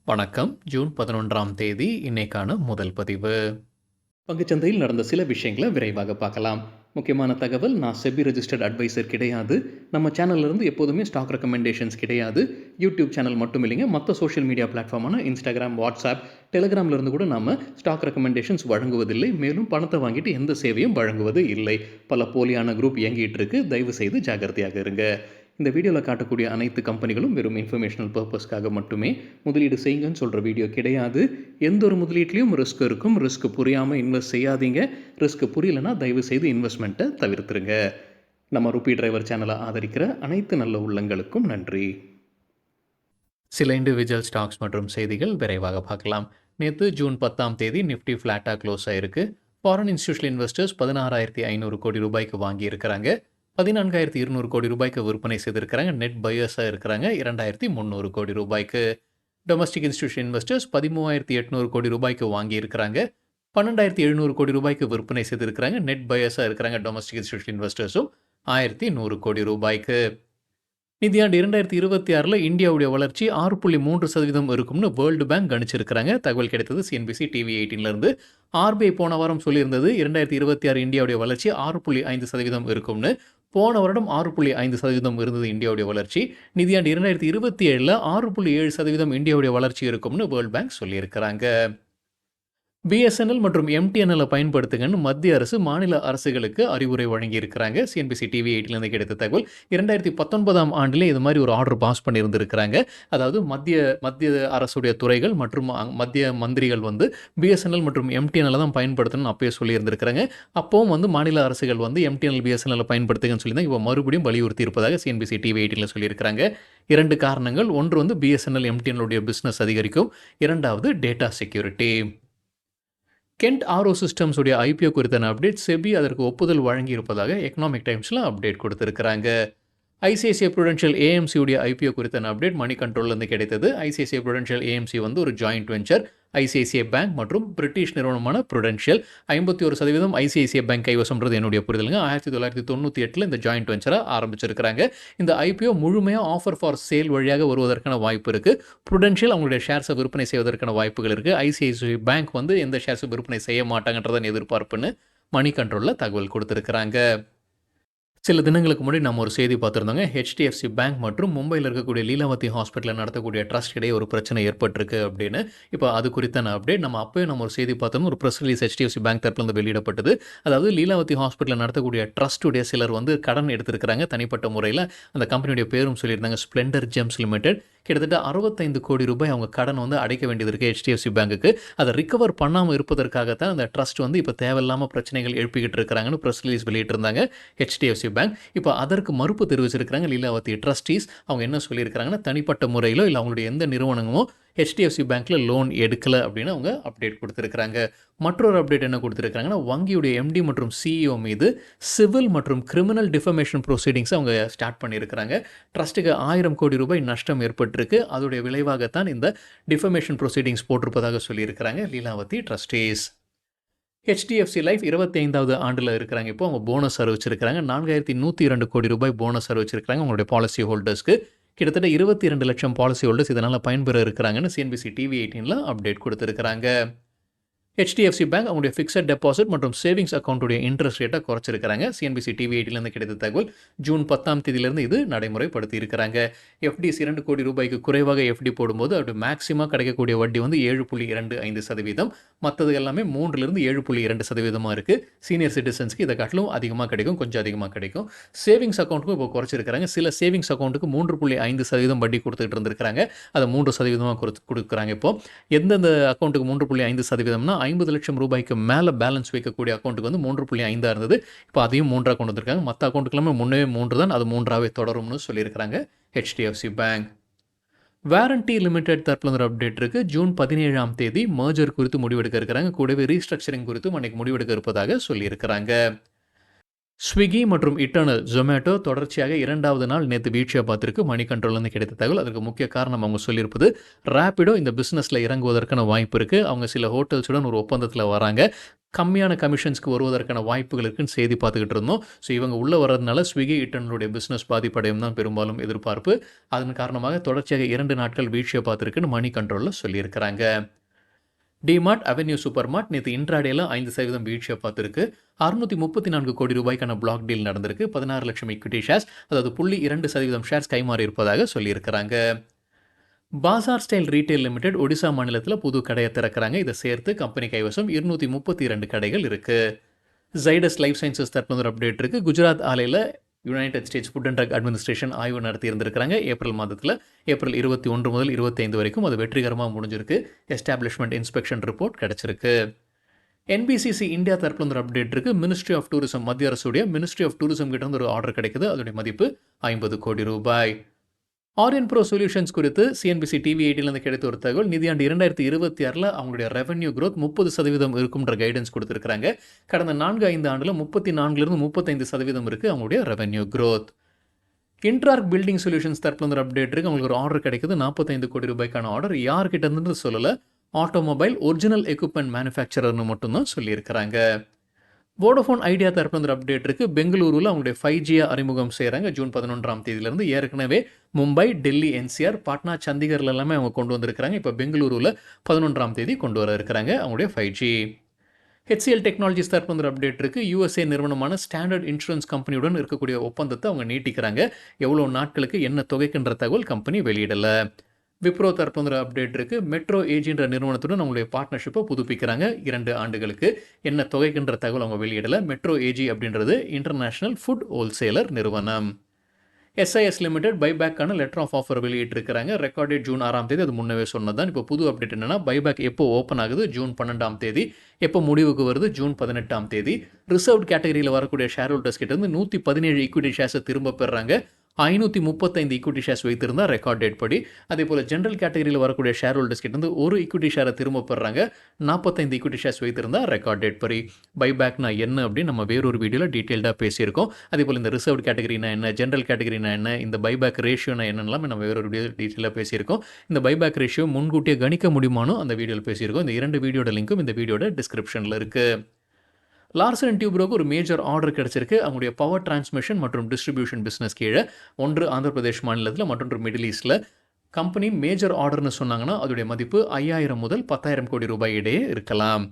வணக்கம். ஜூன் 11ஆம் தேதி இன்னைக்கான முதல் பதிவு. பங்குச்சந்தையில் நடந்த சில விஷயங்களை விரைவாக பார்க்கலாம். முக்கியமான தகவல், நான் செபி ரெஜிஸ்டர்ட் அட்வைசர் கிடையாது. நம்ம சேனல்ல இருந்து எப்போதுமே ஸ்டாக் ரெக்கமெண்டேஷன்ஸ் கிடையாது. யூடியூப் சேனல் மட்டும் இல்லைங்க, மற்ற சோஷியல் மீடியா பிளாட்ஃபார்மான இன்ஸ்டாகிராம், வாட்ஸ்அப், டெலிகிராம்ல இருந்து கூட நாம ஸ்டாக் ரெக்கமெண்டேஷன்ஸ் வழங்குவதில்லை. மேலும் பணத்தை வாங்கிட்டு எந்த சேவையும் வழங்குவது இல்லை. பல போலியான குரூப் இயங்கிட்டு இருக்கு. தயவு செய்து ஜாகிரதையாக இருங்க. இந்த வீடியோவில் காட்டக்கூடிய அனைத்து கம்பெனிகளும் வெறும் இன்ஃபர்மேஷனல் பர்பஸ்க்காக மட்டுமே முதலீடு செய்யுங்கன்னு சொல்கிற வீடியோ கிடையாது. எந்த ஒரு முதலீட்லையும் ரிஸ்க் இருக்கும். ரிஸ்க் புரியாமல் இன்வெஸ்ட் செய்யாதீங்க. ரிஸ்க் புரியலன்னா தயவு செய்து இன்வெஸ்ட்மெண்ட்டை தவிர்த்துருங்க. நம்ம ருபி டிரைவர் சேனலை ஆதரிக்கிற அனைத்து நல்ல உள்ளங்களுக்கும் நன்றி. சில இண்டிவிஜுவல் ஸ்டாக்ஸ் மற்றும் செய்திகள் விரைவாக பார்க்கலாம். நேற்று ஜூன் 10ஆம் தேதி நிஃப்டி ஃப்ளாட்டாக க்ளோஸ் ஆயிருக்கு. ஃபாரின் இன்ஸ்டியூஷனல் இன்வெஸ்டர்ஸ் 16,500 கோடி ரூபாய்க்கு வாங்கியிருக்கிறாங்க. 14,200 கோடி ரூபாய்க்கு விற்பனை செய்திருக்கிறாங்க. நெட் பையர்ஸாக இருக்கிறாங்க 2,300 கோடி ரூபாய்க்கு. டொமஸ்டிக் இன்ஸ்டியூஷன் இன்வெஸ்டர்ஸ் 13,800 கோடி ரூபாய்க்கு வாங்கியிருக்கிறாங்க. 12,700 கோடி ரூபாய்க்கு விற்பனை செய்திருக்கிறாங்க. நெட் பையர்ஸாக இருக்கிறாங்க டொமஸ்டிக் இன்ஸ்டியூஷன் இன்வெஸ்டர்ஸும் 1,100 கோடி ரூபாய்க்கு. நிதியாண்டு 2026 இந்தியாவுடைய வளர்ச்சி 6.3% இருக்கும்னு வேர்ல்டு பேங்க் கணிச்சிருக்கிறாங்க. தகவல் கிடைத்தது சிஎன்பிசி டிவி 18லேருந்து. ஆர்பிஐ போன வாரம் சொல்லியிருந்தது 2026 இந்தியாவுடைய வளர்ச்சி 6.5% இருக்கும்னு. போன வருடம் 6.5% இருந்தது இந்தியாவுடைய வளர்ச்சி. நிதியாண்டு 2027 6.7% இந்தியாவுடைய வளர்ச்சி இருக்கும்னு வேர்ல்டு பேங்க் சொல்லியிருக்கிறாங்க. பிஎஸ்என்எல் மற்றும் எம்டிஎன்எல்லை பயன்படுத்துங்கன்னு மத்திய அரசு மாநில அரசுகளுக்கு அறிவுரை வழங்கியிருக்கிறாங்க. சிஎன்பிசி டிவி 8லேருந்து கிடைத்த தகவல். 2019ஆம் ஆண்டிலே இது மாதிரி ஒரு ஆர்டர் பாஸ் பண்ணியிருந்திருக்கிறாங்க. அதாவது மத்திய அரசுடைய துறைகள் மற்றும் மத்திய மந்திரிகள் பிஎஸ்என்எல் மற்றும் எம்டிஎன்எல் தான் பயன்படுத்தணும்னு அப்பயே சொல்லியிருந்திருக்கிறாங்க. அப்போவும் மாநில அரசுகள் எம்டிஎன்எல் பிஎஸ்என்எல் பயன்படுத்துங்கன்னு சொல்லி தான் இப்போ மறுபடியும் வலியுறுத்தி இருப்பதாக சிஎன்பிசி டிவி 18ல் சொல்லியிருக்கிறாங்க. 2 காரணங்கள். ஒன்று பிஎஸ்என்எல் எம்டிஎன்எலுடைய பிஸ்னஸ் அதிகரிக்கும். 2வது டேட்டா செக்யூரிட்டி. கென்ட் ஆரோ சிஸ்டம்ஸ் உடைய ஐபிஓ குறித்தான அப்டேட். செபி அதற்கு ஒப்புதல் வழங்கியிருப்பதாக எக்கனாமிக் டைம்ஸில் அப்டேட் கொடுத்திருக்கிறாங்க. ஐசிஐசிஐ ப்ரூடென்ஷியல் ஏஎம்சி உடைய ஐபிஓ குறித்தான அப்டேட் மணி கண்ட்ரோல்லேருந்து கிடைத்தது. ஐசிஐசிஐ ப்ரூடென்ஷியல் ஏஎம்சி ஒரு ஜாயிண்ட் வெஞ்சர். ஐசிஐசிஐ பேங்க் மற்றும் பிரிட்டிஷ் நிறுவனமான ப்ரூடென்ஷியல். 51% ஐசிஐசிஐ பேங்க் கைவசம்ன்றது என்னுடைய புரிதலுங்க. 1998 இந்த ஜாயிண்ட் வெஞ்சரை ஆரம்பிச்சிருக்கிறாங்க. இந்த ஐபிஓ முழுமையாக ஆஃபர் ஃபார் சேல் வழியாக வருவதற்கான வாய்ப்பு இருக்குது. ப்ரூடென்ஷியல் அவங்களுடைய ஷேர்ஸை விற்பனை செய்வதற்கான வாய்ப்புகள் இருக்குது. ஐசிஐசிஐ பேங்க் எந்த ஷேர்ஸை விற்பனை செய்ய மாட்டாங்கன்றதன் எதிர்பார்ப்புன்னு மணி கண்ட்ரோலில் தகவல் கொடுத்துருக்குறாங்க. சில தினங்களுக்கு முன்னாடி நம்ம ஒரு செய்தி பார்த்துருந்தோங்க. ஹெச்டிஎஃப்சி பேங்க் மற்றும் மும்பையில் இருக்கக்கூடிய லீலாவதி ஹாஸ்பிட்டலில் நடத்தக்கூடிய ட்ரஸ்ட் இடையே ஒரு பிரச்சனை ஏற்பட்டிருக்கு அப்படின்னு. இப்போ அது குறித்தான அப்டேட். அப்போயே நம்ம ஒரு செய்தி பார்த்தோம். ஒரு ப்ரெஸ் ரிலீஸ் ஹெச்டிஎஃப்சி பேங்க் தரப்புலேருந்து வெளியிடப்பட்டது. அதாவது லீலாவதி ஹாஸ்பிட்டலில் நடத்தக்கூடிய ட்ரஸ்ட்டுடைய சிலர் கடன் எடுத்திருக்கிறாங்க தனிப்பட்ட முறையில். அந்த கம்பெனியுடைய பேரும் சொல்லியிருந்தாங்க, ஸ்ப்ளெண்டர் ஜெம்ஸ் லிமிடெட். கிட்டத்தட்ட 65 கோடி ரூபாய் அவங்க கடன் அடைக்க வேண்டியது இருக்குது ஹெச்டிஎஃப்சி பேங்குக்கு. அதை ரிகவர் பண்ணாமல் இருப்பதற்காகத்தான் அந்த ட்ரஸ்ட் இப்போ தேவையில்லாமல் பிரச்சனைகள் எழுப்பிக்கிட்டு இருக்கிறாங்கன்னு ப்ரெஸ் ரிலீஸ் வெளியிட்டிருந்தாங்க ஹெச்டிஎஃப்சி பேங்க். இப்போ அதற்கு மறுப்பு தெரிவிச்சிருக்கிறாங்க லீலாவதி ட்ரஸ்டீஸ். அவங்க என்ன சொல்லியிருக்கிறாங்கன்னா, தனிப்பட்ட முறையிலோ இல்லை அவங்களுடைய எந்த நிறுவனமோ ஹெச்டிஎஃப்சி பேங்க்கில் லோன் எடுக்கலை அப்படின்னு அவங்க அப்டேட் கொடுத்துருக்குறாங்க. மற்றொரு அப்டேட் என்ன கொடுத்துருக்காங்கன்னா, வங்கியுடைய எம்டி மற்றும் சிஇஓ மீது சிவில் மற்றும் கிரிமினல் டிஃபமேஷன் ப்ரொசீடிங்ஸை அவங்க ஸ்டார்ட் பண்ணியிருக்கிறாங்க. ட்ரஸ்ட்டுக்கு 1000 கோடி ரூபாய் நஷ்டம் ஏற்பட்டிருக்கு. அதோடைய விளைவாகத்தான் இந்த டிஃபமேஷன் ப்ரொசீடிங்ஸ் போட்டிருப்பதாக சொல்லியிருக்கிறாங்க லீலாவதி ட்ரஸ்டீஸ். ஹெச்டிஎஃப்சி லைஃப் 25வது ஆண்டில் இருக்கிறாங்க. இப்போ அவங்க போனஸ் அறிவிச்சிருக்கிறாங்க. 4,102 கோடி ரூபாய் போனஸ் அறிவிச்சிருக்கிறாங்க அவங்களுடைய பாலிசி ஹோல்டர்ஸ்க்கு. கிட்டத்தட்ட 22 லட்சம் பாலிசி ஹோல்டர்ஸ் இதனால் பயன்பெற இருக்கிறாங்கன்னு சிஎன்பிசி டிவி 18ல் அப்டேட் கொடுத்துருக்குறாங்க. ஹெச்டிஎஃப்சி பேங்க் அவங்களுடைய ஃபிக்ஸட் டெபாசிட் மற்றும் சேவிங்ஸ் அக்கௌண்ட்டுடைய இன்ட்ரெஸ்ட் ரேட்டை குறைச்சிருக்கிறாங்க. சிஎன்பிசி டிவி 18லேருந்து கிடைத்த தகவல். ஜூன் 10ஆம் தேதியிலிருந்து இது நடைமுறைப்படுத்தி இருக்கிறாங்க. எஃப்டிஸ் 2 கோடி ரூபாய்க்கு குறைவாக எஃப்டி போடும்போது அப்படி மேக்ஸிமம் கிடைக்கக்கூடிய வட்டி 7.25%. மற்றது எல்லாமே 3லிருந்து 7.2% இருக்குது. சீனியர் சிட்டிசன்ஸ்க்கு இதை காட்டிலும் அதிகமாக கிடைக்கும், கொஞ்சம் அதிகமாக கிடைக்கும். சேவிங்ஸ் அக்கௌண்ட்டுக்கும் இப்போ குறைச்சிருக்கிறாங்க. சில சேவிங்ஸ் அக்கௌண்ட்டுக்கு 3.5% வட்டி கொடுத்துட்டு இருந்திருக்கிறாங்க. அதை 3% கொடுக்குறாங்க. இப்போ எந்தெந்த அக்கௌண்ட்டுக்கு 3.5%னா 50 லட்சம் ரூபாய்க்கு மேலே பேலன்ஸ் வைக்கக்கூடிய அக்கௌண்ட்டுக்கு 3.5 இருந்தது. இப்போ அதையும் 3 கொண்டு வந்திருக்காங்க. மற்ற அக்கௌண்ட்டுக்கு முன்னே 3 தான், அது 3ஆவே தொடரும்னு சொல்லியிருக்கிறாங்க ஹெச்டிஎஃப்சி பேங்க். வாரண்டி லிமிடெட் தரப்புல ஒரு அப்டேட் இருக்குது. ஜூன் 17ஆம் தேதி மர்ஜர் குறித்து முடிவெடுக்க இருக்கிறாங்க. கூடவே ரீஸ்ட்ரக்சரிங் குறித்தும் அன்றைக்கு முடிவெடுக்க இருப்பதாக சொல்லியிருக்கிறாங்க. ஸ்விக்கி மற்றும் இட்டர்னல் ஜொமேட்டோ தொடர்ச்சியாக 2வது நாள் நேற்று வீழ்ச்சியாக பார்த்துருக்கு. மணி கண்ட்ரோல்லேருந்து கிடைத்த தகவல். அதற்கு முக்கிய காரணம் அவங்க சொல்லியிருப்பது, ரேப்பிடோ இந்த பிஸ்னஸில் இறங்குவதற்கான வாய்ப்பு இருக்குது. அவங்க சில ஹோட்டல்ஸுடன் ஒரு ஒப்பந்தத்தில் வராங்க. கம்மியான கமிஷன்ஸ்க்கு வருவதற்கான வாய்ப்புகள் இருக்குன்னு செய்தி பார்த்துக்கிட்டு இருந்தோம். ஸோ இவங்க உள்ள வர்றதுனால ஸ்விக்கி, ஈட்டனுடைய பிசினஸ் பாதிப்படையும் தான் பெரும்பாலும் எதிர்பார்ப்பு. அதன் காரணமாக தொடர்ச்சியாக 2 நாட்கள் வீழ்ச்சிய பார்த்திருக்குன்னு மணி கண்ட்ரோல்ல சொல்லியிருக்கிறாங்க. டிமார்ட், அவென்யூ சூப்பர் மார்ட் நேத்து இன்ட்ராடேல 5% வீழ்ச்சிய பார்த்திருக்கு. ரூ. 634 கோடிக்கான பிளாக் டீல் நடந்திருக்கு. 16 லட்சம் ஈக்விட்டி ஷேர்ஸ், அதாவது 0.2% ஷேர்ஸ் கைமாறி இருப்பதாக சொல்லியிருக்கிறாங்க. Pasar style retail limited Odisha மாநிலத்தில் புது கடையை திறக்கிறாங்க. இதை சேர்த்து கம்பெனி கைவசம் 232 கடைகள் இருக்கு. ஜைடஸ் லைஃப் சயின்சஸ் தற்போது ஒரு அப்டேட் இருக்கு. குஜராத் ஆலையில் United States Food and Drug Administration ஆய்வு நடத்தி இருந்திருக்கிறாங்க. ஏப்ரல் மாதத்தில் ஏப்ரல் 21 முதல் 25 வரைக்கும் அது வெற்றிகரமாக முடிஞ்சிருக்கு. எஸ்டாப்ளிஷ்மெண்ட் இன்ஸ்பெக்ஷன் ரிப்போர்ட் கிடைச்சிருக்கு. என்பிசிசி இந்தியா தரப்புல ஒரு அப்டேட் இருக்கு. மினிஸ்ட்ரி ஆஃப் டூரிசம், மத்திய அரசுடைய மினிஸ்ட்ரி ஆஃப் டூரிசம் கிட்ட இருந்து ஒரு ஆர்டர் கிடைக்குது. அதோடைய மதிப்பு 50 கோடி ரூபாய். ஆரியன் ப்ரோ சொல்யூஷன்ஸ் குறித்து சிஎன்பிசி டிவி 18லேருந்து கிடைத்த ஒரு தகவல், நிதியாண்டு 2026 அவங்களுடைய ரெவன்யூ growth 30% இருக்கும்ன்ற கைடன்ஸ் கொடுத்துருக்காங்க. கடந்த 4-5 ஆண்டுல 34லிருந்து 35% இருக்கு அவங்களுடைய ரெவன்யூ growth. இன்ட்ரார்க் பில்டிங் சொல்யூஷன்ஸ் தரப்புல ஒரு அப்டேட் இருக்கு. அவங்களுக்கு ஒரு ஆர்டர் கிடைக்குது. 45 கோடி ரூபாய்க்கான ஆர்டர். யார்கிட்ட இருந்து சொல்லல, ஆட்டோமொபைல் ஒரிஜினல் எக்யூப்மெண்ட் மேனுஃபேக்சரர்னு மட்டும்தான் சொல்லியிருக்கிறாங்க. வோடஃபோன் ஐடியா தரப்புல ஒரு அப்டேட் இருக்கு. பெங்களூருல அவங்களுடைய 5G அறிமுகம் செய்கிறாங்க. ஜூன் 11ஆம் தேதியிலிருந்து. ஏற்கனவே மும்பை, டெல்லி, என்சிஆர், பாட்னா, சண்டிகர்ல எல்லாமே அவங்க கொண்டு வந்திருக்கிறாங்க. இப்போ பெங்களூருல 11ஆம் தேதி கொண்டு வர இருக்கிறாங்க அவங்களுடைய 5G. HCL டெக்னாலஜிஸ் தரப்புல ஒரு அப்டேட் இருக்கு. USA நிறுவனமான ஸ்டாண்டர்ட் இன்சூரன்ஸ் கம்பெனியுடன் இருக்கக்கூடிய ஒப்பந்தத்தை அவங்க நீட்டிக்கிறாங்க. எவ்வளோ நாட்களுக்கு என்ன தொகைக்குன்ற தகவல் கம்பெனி வெளியிடல. விப்ரோ தரப்புல அப்டேட் இருக்கு. மெட்ரோ ஏஜின்ற நிறுவனத்துடன் அவங்களுடைய பார்ட்னர்ஷிப்பை புதுப்பிக்கிறாங்க 2 ஆண்டுகளுக்கு. என்ன தொகைக்குன்ற தகவல் அவங்க வெளியிடல. மெட்ரோ ஏஜி அப்படின்றது இன்டர்நேஷனல் ஃபுட் ஹோல்சேலர் நிறுவனம். எஸ்ஐஎஸ் லிமிடெட் பைபேக்கான லெட்டர் ஆஃப் ஆஃபர் வெளியிட்டிருக்கிறாங்க. ரெக்கார்ட் டேட் ஜூன் 6ஆம் தேதி. அது முன்னவே சொன்னதான். இப்போ புது அப்டேட் என்னன்னா, பைபேக் எப்போ ஓப்பன் ஆகுது? ஜூன் 12ஆம் தேதி. எப்போ முடிவுக்கு வருது? ஜூன் 18ஆம் தேதி. ரிசர்வ்ட் கேட்டகரியில் வரக்கூடிய ஷேர் ஹோல்டர்ஸ் கிட்ட இருந்து 117 ஈக்விட்டி ஷேர்ஸை திரும்ப பெறாங்க. 535 ஈக்விட்டி ஷேர்ஸ் வைத்திருந்தா ரெக்கார்ட் டேட் படி. அதே போல் ஜென்ரல் கேட்டகரியில் வரக்கூடிய ஷேர் ஹோல்டர்ஸ் கிட்ட இருந்து ஒரு ஈக்விட்டி ஷேரை திரும்ப பெறாங்க. 45 ஈக்விட்டி ஷேர்ஸ் வைத்திருந்தா ரெக்கார்ட் டேட் படி. பைபேக்னா என்ன அப்படின்னு நம்ம வேறொரு வீடியோவில் டீட்டெயில்டாக பேசியிருக்கோம். அதே போல் இந்த ரிசர்வ்ட் கேட்டகரினா என்ன, ஜென்ரல் கேட்டகரினா என்ன, இந்த பைபேக் ரேஷியோனா என்னெல்லாம் நம்ம வேறொரு வீடியோ டீட்டெயிலாக பேசியிருக்கோம். இந்த பைபேக் ரேஷியோ முன்கூட்டியே கணிக்க முடியுமானோ அந்த வீடியோவில் பேசியிருக்கோம். இந்த 2 வீடியோட லிங்க்கும் இந்த வீடியோட டிஸ்கிரிப்ஷனில் இருக்குது. லார்சன் அண்ட் டியூப்ரோக்கு ஒரு மேஜர் ஆர்டர் கிடைச்சிருக்கு. அவங்களுடைய பவர் டிரான்ஸ்மிஷன் மற்றும் டிஸ்ட்ரிபியூஷன் பிஸ்னஸ் கீழே, ஒன்று ஆந்திர பிரதேஷ் மாநிலத்தில், மற்றொன்று மிடில் ஈஸ்டில். கம்பெனி மேஜர் ஆர்டர்னு சொன்னாங்கன்னா அதோடைய மதிப்பு 5000 முதல் 10,000 கோடி ரூபாய் இடையே இருக்கலாம்.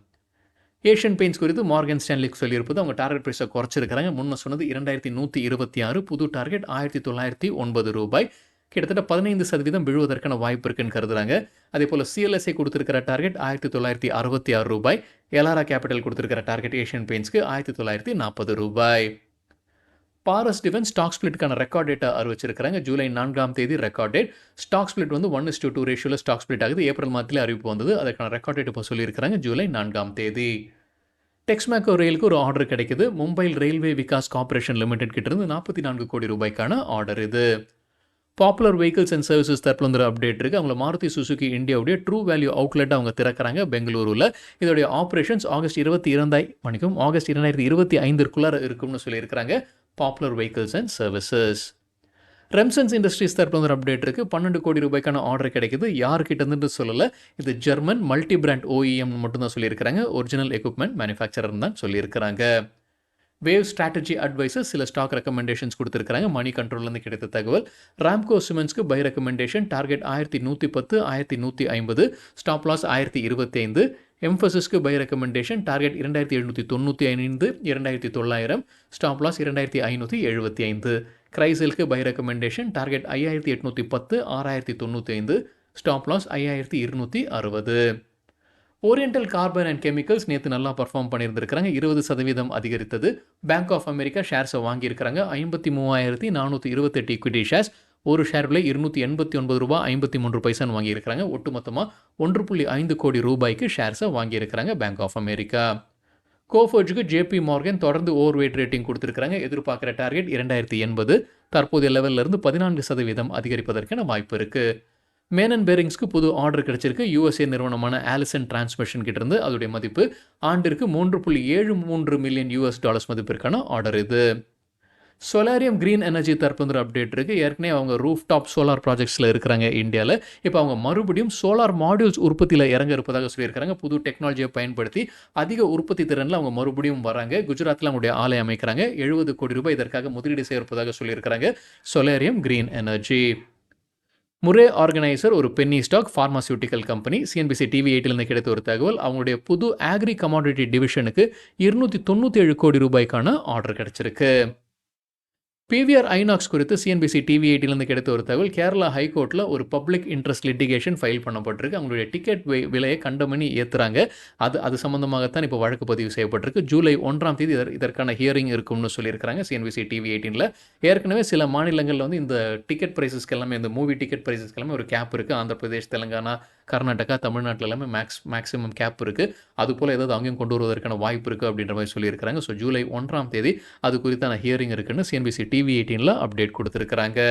ஏஷியன் பெயிண்ட்ஸ் குறித்து மார்கன் ஸ்டான்லிக்கு சொல்லியிருப்பது, அவங்க டார்கெட் ப்ரைஸை குறைச்சிருக்கிறாங்க. முன்ன சொன்னது 2126, புது டார்கெட் 1909 ரூபாய். கிட்டத்தட்ட 15% விழுவதற்கான வாய்ப்பு இருக்குன்னு கருதுறாங்க. அதே போல் சிஎல்எஸ்ஐ கொடுத்துருக்கிற டார்கெட் 1966 ரூபாய். எலாரா கேபிட்டல் கொடுத்துருக்கிற டார்கெட் ஏஷியன் பெயிண்ட்ஸ்க்கு 1940 ரூபாய். பாரஸ் டிஃபென்ஸ் ஸ்டாக் ஸ்பிளிட்டுக்கான ரெக்கார்ட் டேட்டை அறிவிச்சிருக்கிறாங்க. ஜூலை 4ஆம் தேதி ரெக்கார்ட் டேட். ஸ்டாக் ஸ்பிளிட் வந்து 1:2 ரேஷியோவில் ஸ்டாக் ஸ்பிளிட் ஆகுது. ஏப்ரல் மாதத்தில் அறிவிப்பு வந்தது. அதற்கான ரெக்கார்ட் டேட் இப்போ சொல்லியிருக்கிறாங்க ஜூலை 4ஆம் தேதி. டெக்ஸ்மேக்கோ ரயிலுக்கு ஒரு ஆர்டர் கிடைக்குது. Mumbai railway Vikas corporation limited கிட்டேருந்து 44 கோடி ரூபாய்க்கான ஆர்டர் இது. பாப்புலர் வெஹிக்கிள்ஸ் அண்ட் சர்வீசஸ் தரப்புல வந்து அப்டேட் இருக்குது. அவங்கள மாருதி சுசுகி இந்தியாவுடைய ட்ரூ வேல்யூ அவுட்லெட் அவங்க திறக்கிறாங்க பெங்களூரில். இதோடைய ஆப்ரேஷன்ஸ் ஆகஸ்ட் 2025 இருக்கும்னு சொல்லியிருக்கிறாங்க. Popular vehicles and services. Remsons industries தரப்புல வந்து அப்டேட் இருக்குது. 12 கோடி ரூபாய்க்கான ஆர்டர் கிடைக்குது. யார்கிட்ட இருந்து சொல்லலை. இது ஜெர்மன் மல்டி பிராண்ட் OEM மட்டும்தான் சொல்லியிருக்கிறாங்க. ஒரிஜினல் எக்யூப்மெண்ட் மேனுஃபேக்சரர் தான் சொல்லியிருக்கிறாங்க. வேவ் ஸ்ட்ராட்டஜி அட்வைசர்ஸ் சில ஸ்டாக் ரெக்கமெண்டேஷன்ஸ் கொடுத்துருக்காங்க. மணி கண்ட்ரோல்லேருந்து கிடைத்த தகவல். ராம்கோ சிமெண்ட்ஸ்க்கு buy recommendation. Target 1110, 1150. Stop loss 1025. எம்ஃபசிஸ்க்கு buy recommendation. Target 2795, 2900. Stop loss 2575. கிரைசலுக்கு buy recommendation. Target 5810, 6095. Stop loss 5260. Oriental carbon and chemicals நேற்று நல்லா பர்ஃபார்ம் பண்ணியிருந்திருக்கிறாங்க. 20% அதிகரித்தது. பேங்க் ஆஃப் அமெரிக்கா ஷேர்ஸை வாங்கியிருக்கிறாங்க. 53,428 ஈக்விட்டி ஷேர்ஸ். ஒரு ஷேர் விலை $289.53 வாங்கியிருக்கிறாங்க. ஒட்டுமொத்தமாக 1.5 கோடி ரூபாய்க்கு ஷேர்ஸை வாங்கியிருக்கிறாங்க பேங்க் ஆஃப் அமெரிக்கா. கோஃபோஜுக்கு JP மார்கன் தொடர்ந்து ஓவர் வெயிட் ரேட்டிங் கொடுத்துருக்காங்க. எதிர்பார்க்குற டார்கெட் 2080. தற்போதைய லெவலிருந்து 14% அதிகரிப்பதற்கான வாய்ப்பு இருக்குது. மேனன் பேரிங்ஸ்க்கு புது ஆர்டர் கிடைச்சிருக்கு. USA நிறுவனமான ஆலிசன் டிரான்ஸ்மிஷன் கிட்டேருந்து. அதோடைய மதிப்பு ஆண்டிற்கு $3.73 மில்லியன் மதிப்பிற்கான ஆர்டர் இது. சொலாரியம் கிரீன் எனர்ஜி தரப்புல ஒரு அப்டேட் இருக்குது. ஏற்கனவே அவங்க ரூஃப் டாப் சோலார் ப்ராஜெக்ட்ஸில் இருக்கிறாங்க இந்தியாவில். இப்போ அவங்க மறுபடியும் சோலார் மாடியூல்ஸ் உற்பத்தியில் இறங்க இருப்பதாக சொல்லியிருக்காங்க. புது டெக்னாலஜியை பயன்படுத்தி அதிக உற்பத்தி திறனில் அவங்க மறுபடியும் வராங்க. குஜராத்தில் அவங்களுடைய ஆலை அமைக்கிறாங்க. 70 கோடி ரூபாய் இதற்காக முதலீடு செய்ய இருப்பதாக சொல்லியிருக்கிறாங்க. Solarium green energy. முரே ஆர்கனைசர் ஒரு penny stock pharmaceutical company. CNBC TV 8 கிடைத்த ஒரு தகவல். அவங்களுடைய புது ஆக்ரி கமாடிட்டி டிவிஷனுக்கு 297 கோடி ரூபாய்க்கான ஆர்டர் கிடைச்சிருக்கு. பிவிஆர் ஐநாக்ஸ் குறித்து சிஎன்பிசி டிவி 8 கிடைத்த ஒரு தகவல். கேரளா ஹைகோர்ட்டில் ஒரு பப்ளிக் இன்ட்ரெஸ்ட் லிட்டிகேஷன் ஃபைல் பண்ணப்பட்டிருக்கு. அவங்களுடைய டிக்கெட் விலையை கண்டமணி ஏற்றுறாங்க. அது சம்பந்தமாகத்தான் இப்போ வழக்கு பதிவு செய்யப்பட்டிருக்கு. ஜூலை 1ஆம் தேதி இதற்கான ஹியரிங் இருக்கும்னு சொல்லியிருக்கிறாங்க சிஎன்பிசி டிவி 8. ஏற்கனவே சில மாநிலங்களில் வந்து இந்த டிக்கெட் ப்ரைஸஸ்க்கு எல்லாமே, இந்த மூவி டிக்கெட் ப்ரைஸஸ்க்கு எல்லாமே ஒரு கேப் இருக்குது. ஆந்திர பிரதேஷ், தெலுங்கானா, கர்நாடகா, தமிழ்நாட்டில் எல்லாமே மேக்ஸிமம் கேப் இருக்குது. அதுபோல் ஏதாவது அங்கேயும் கொண்டு வருவதற்கான வாய்ப்பு இருக்குது அப்படின்ற மாதிரி சொல்லியிருக்கிறாங்க. ஸோ ஜூலை 1ஆம் தேதி அது குறித்தான ஹியரிங் இருக்குன்னு சிஎன்பிசி டிவி 18 அப்டேட் கொடுத்துருக்குறாங்க.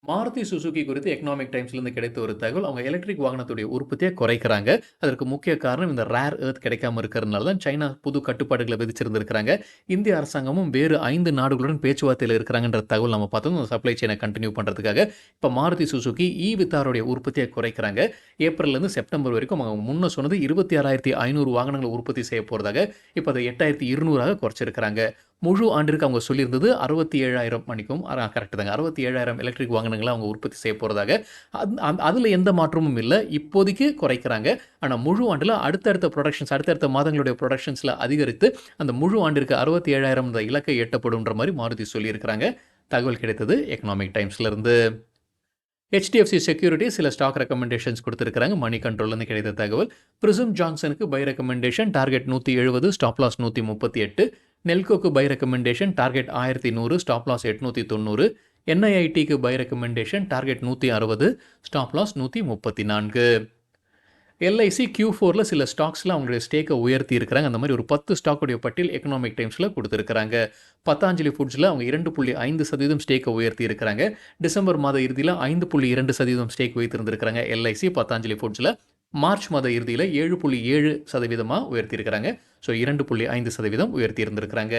மாருதி சுசுகி குறித்து எக்கனாமிக் டைம்ஸ்லேருந்து கிடைத்த ஒரு தகவல். அவங்க எலக்ட்ரிக் வாகனத்துடைய உற்பத்தியை குறைக்கிறாங்க. அதற்கு முக்கிய காரணம் இந்த ரேர் எர்த் கிடைக்காம இருக்கிறதுனால தான் சைனா புது கட்டுப்பாடுகளை விதிச்சிருந்திருக்கிறாங்க. இந்திய அரசாங்கமும் வேறு 5 நாடுகளுடன் பேச்சுவார்த்தையில் இருக்கிறாங்கன்ற தகவல் நம்ம பார்த்தோம். அந்த சப்ளை செயினை கண்டினியூ பண்ணுறதுக்காக இப்போ மாருதி சுசுகி வித்தாருடைய உற்பத்தியை குறைக்கிறாங்க. ஏப்ரல்லேருந்து செப்டம்பர் வரைக்கும் அவங்க முன்ன சொன்னது 26,500 வாகனங்களை உற்பத்தி செய்ய போகிறதாக இப்போ அதை 8,200 குறைச்சிருக்கிறாங்க. முழு ஆண்டிற்கு அவங்க சொல்லியிருந்தது 67,000 மணிக்கும் கரெக்டு தாங்க, 67,000 எலக்ட்ரிக் வாகனங்களை அவங்க உற்பத்தி செய்ய போகிறதாக. அதில் எந்த மாற்றமும் இல்லை. இப்போதைக்கு குறைக்கிறாங்க. ஆனால் முழு ஆண்டில் அடுத்தடுத்த மாதங்களுடைய ப்ரொடக்ஷன்ஸில் அதிகரித்து அந்த முழு ஆண்டிற்கு 67,000 இலக்கை எட்டப்படும்ன்ற மாதிரி மாருதி சொல்லியிருக்கிறாங்க. தகவல் கிடைத்தது எக்கனாமிக் டைம்ஸ்லேருந்து. ஹெச்டிஎஃப்சி செக்யூரிட்டி சில ஸ்டாக் ரெக்கமெண்டேஷன்ஸ் கொடுத்துருக்காங்க. மணி கண்ட்ரோல்லேருந்து கிடைத்த தகவல். பிரிசம் ஜான்சனுக்கு buy recommendation, target 170, stop loss 138. நெல்கோக்கு buy recommendation, target 1100, stop loss 890. என்ஐஐடிக்கு buy recommendation, target 160, stop loss 134. LIC Q4 சில ஸ்டாக்ஸில் அவங்களுடைய ஸ்டேக்கை உயர்த்தி இருக்கிறாங்க. அந்த மாதிரி ஒரு 10 ஸ்டாக்குடைய பட்டியல் எக்கனாமிக் டைம்ஸில் கொடுத்துருக்காங்க. பத்தாஞ்சலி ஃபுட்ஸில் அவங்க 2.5% ஸ்டேக்கை உயர்த்தி இருக்கிறாங்க. டிசம்பர் மாத இறுதியில் 5.2% ஸ்டேக் வைத்திருந்திருக்கிறாங்க எல்ஐசி பத்தாஞ்சலி ஃபுட்ஸில். மார்ச் மாத இறுதியில் 7.7% உயர்த்தியிருக்கிறாங்க. ஸோ 2.5% உயர்த்தி இருந்திருக்கிறாங்க.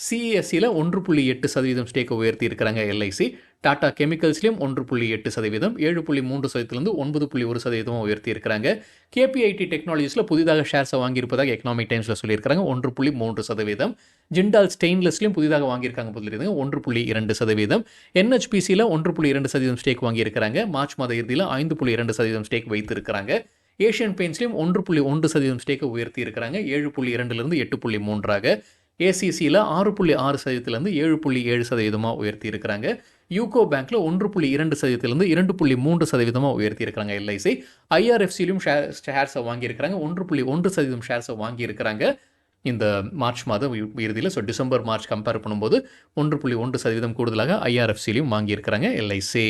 சிஎஸ்சியில் 1.8% ஸ்டேக்கை உயர்த்தி இருக்கிறாங்க எல்ஐசி. டாடா கெமிக்கல்ஸ்லையும் 1.8%, 7.3%லேருந்து 9.1% உயர்த்தி இருக்கிறாங்க. கேபிஐடி டெக்னாலஜிஸில் புதிதாக ஷேர்ஸை வாங்கியிருப்பதாக எக்கனாமிக் டைம்ஸில் சொல்லியிருக்கிறாங்க. 1.3%. ஜிண்டால் ஸ்டெயின்லெஸ்லையும் புதிதாக வாங்கியிருக்காங்க சொல்லியிருக்காங்க. 1.2%. என்ஹெச்பிசியில் 1.2% ஸ்டேக் வாங்கியிருக்கிறாங்க. மார்ச் மாத இறுதியில் 5.2% ஸ்டேக் வைத்திருக்கிறாங்க. ஏஷியன் பெயிண்ட்ஸ்லையும் 1.1% ஸ்டேக்கை உயர்த்தி இருக்கிறாங்க. 7.2லேருந்து 8.3. ஏசிசியில் 6.6%லேருந்து 7.7% உயர்த்தி இருக்கிறாங்க. யூகோ பேங்க்கில் 1.2%லேருந்து 2.3% உயர்த்தி இருக்கிறாங்க எல்ஐசி. ஐஆர்எஃப்சிலையும் ஷேர்ஸை வாங்கியிருக்கிறாங்க. 1.1% ஷேர்ஸை வாங்கியிருக்கிறாங்க இந்த மார்ச் மாதம் இறுதியில். ஸோ டிசம்பர் மார்ச் கம்பேர் பண்ணும்போது 1.1% கூடுதலாக ஐஆர்எஃப்சிலையும் வாங்கியிருக்கிறாங்க எல்ஐசி.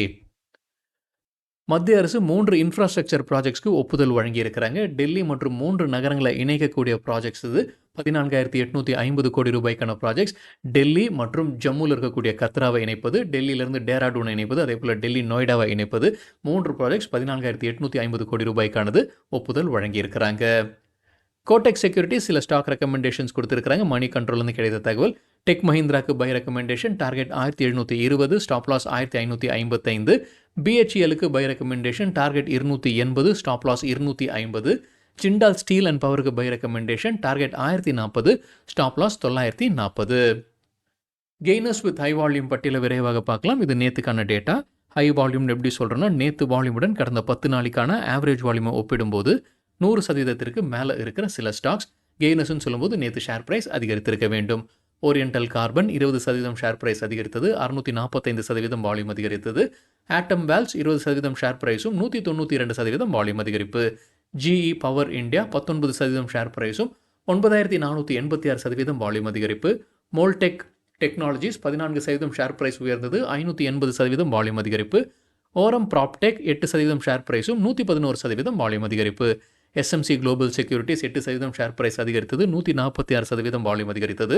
மத்திய அரசு 3 இன்ஃப்ராஸ்ட்ரக்சர் ப்ராஜெக்ட்ஸ்க்கு ஒப்புதல் வழங்கியிருக்கிறாங்க. டெல்லி மற்றும் 3 நகரங்களை இணைக்கக்கூடிய ப்ராஜெக்ட்ஸ் இது. 14,850 கோடி ரூபாய்க்கான ப்ராஜெக்ட்ஸ். டெல்லி மற்றும் ஜம்முவில் இருக்கக்கூடிய கத்ராவை இணைப்பது, டெல்லியிலிருந்து டேராடூனை இணைப்பது, அதே போல் டெல்லி நொய்டாவை இணைப்பது. 3 ப்ராஜெக்ட்ஸ் 14,850 கோடி ரூபாய்க்கானது ஒப்புதல் வழங்கியிருக்கிறாங்க. கோடெக் செக்யூரிட்டி சில ஸ்டாக் ரெக்கமெண்டேஷன்ஸ் கொடுத்துருக்காங்க. மணி கண்ட்ரோல்லேருந்து கிடைத்த தகவல். டெக் மஹிந்திராக்கு buy recommendation, target 1720, stop loss 1555. பிஹெச்இஎலுக்கு buy recommendation, target 280, stop loss 250. Jindal steel and பவருக்கு buy recommendation, target 1040, stop loss 940. Gainers with high volume பட்டியலை விரைவாக பார்க்கலாம். இது நேற்றுக்கான டேட்டா. ஹை வால்யூம் எப்படி சொல்கிறோன்னா, நேற்று வால்யூமுடன் கடந்த 10 நாளைக்கான ஆவரேஜ் வால்யூமை ஒப்பிடும்போது 100%த்திற்கு மேலே இருக்கிற சில ஸ்டாக்ஸ் கெய்னர்ஸ்னு சொல்லும்போது நேற்று ஷேர் ப்ரைஸ் அதிகரித்திருக்க வேண்டும். ஓரியண்டல் கார்பன் 20% ஷேர் ப்ரைஸ் அதிகரித்தது, 645% வால்யூம் அதிகரித்தது. ஆட்டம் வேல்ஸ் 20% ஷேர் ப்ரைஸும் 192% வால்யூம் அதிகரிப்பு. ஜிஇ பவர் இந்தியா 19% ஷேர் ப்ரைஸும் 9,486% வால்யூம் அதிகரிப்பு. மோல்டெக் டெக்னாலஜிஸ் 14% ஷேர் ப்ரைஸ் உயர்ந்தது, 580% வால்யூம் அதிகரிப்பு. ஓரம் ப்ராப்டெக் 8% ஷேர் ப்ரைஸும் 111% வால்யூம் அதிகரிப்பு. SMC Global Securities 8% share price அதிகரித்தது, 146% வால்யூம் அதிகரித்தது.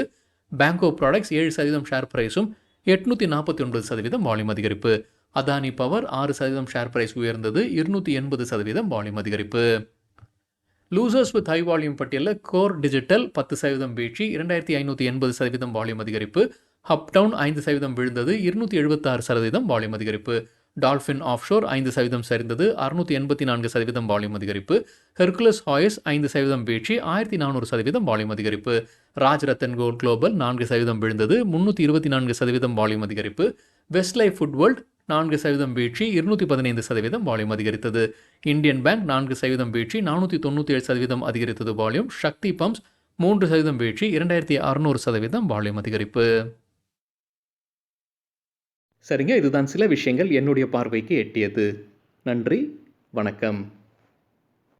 பேங்கோ ப்ராடக்ட்ஸ் 7% ஷேர் ப்ரைஸும் 849% வால்யூம் அதிகரிப்பு. அதானி பவர் 6% ஷேர் ப்ரைஸ் உயர்ந்தது, 280% வால்யூம் அதிகரிப்பு. லூசர்ஸ் வித் ஹை வால்யூம் பட்டியலில் கோர் டிஜிட்டல் 10% வீழ்ச்சி, 2,580% வால்யூம் அதிகரிப்பு. அப்டவுன் 5% விழுந்தது, 276% வால்யூம் அதிகரிப்பு. டால்ஃபின் ஆஃப்ஷோர் 5% சரிந்தது, 684% வால்யூம் அதிகரிப்பு. ஹெர்குலஸ் ஹாயஸ் 5% வீழ்ச்சி, 1400% வால்யூம் அதிகரிப்பு. ராஜ்ரத்தன் கோல்ட் குளோபல் 4% விழுந்தது, 324% வால்யூம் அதிகரிப்பு. வெஸ்ட் லைஃப் ஃபுட்வேர்ல்ட் 4% வீழ்ச்சி, 215% வால்யூம் அதிகரித்தது. இந்தியன் பேங்க் 4% வீழ்ச்சி, 497% அதிகரித்தது வால்யூம். சக்தி பம்ப்ஸ் 3% வீழ்ச்சி, 2600% வால்யூம் அதிகரிப்பு. சரிங்க, இதுதான் சில விஷயங்கள் என்னுடைய பார்வைக்கு எட்டியது. நன்றி, வணக்கம்.